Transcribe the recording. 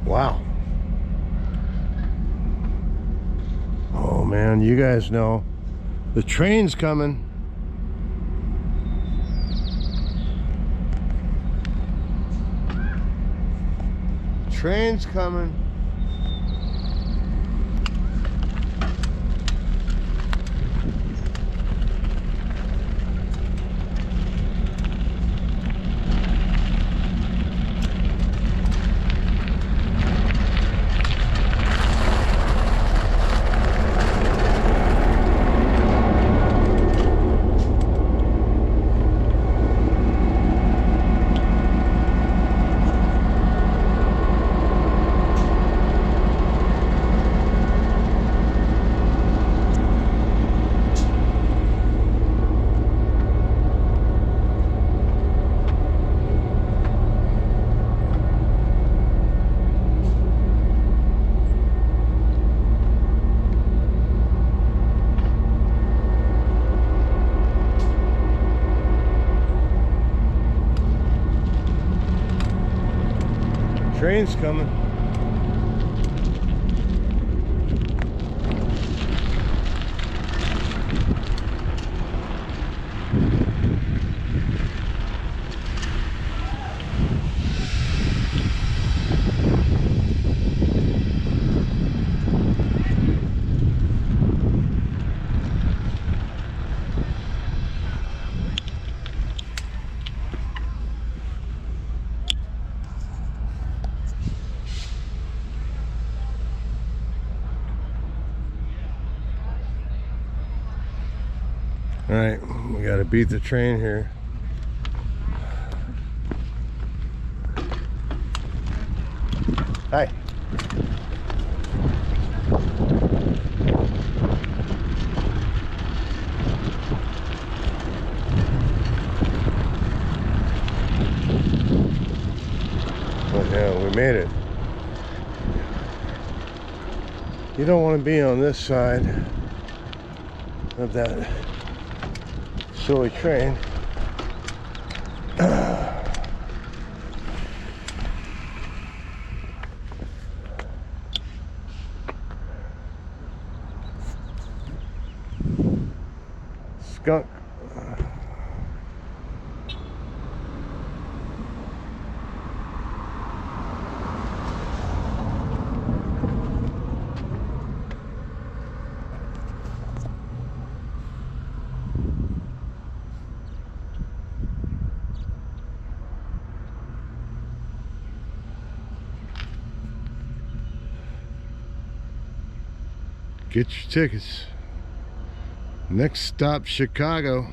Wow. Oh man, you guys know the train's coming. Train's coming. Train's coming. All right, we got to beat the train here. Hi. Well, yeah, we made it. You don't want to be on this side of that silly train. Skunk. Get your tickets. Next stop, Chicago.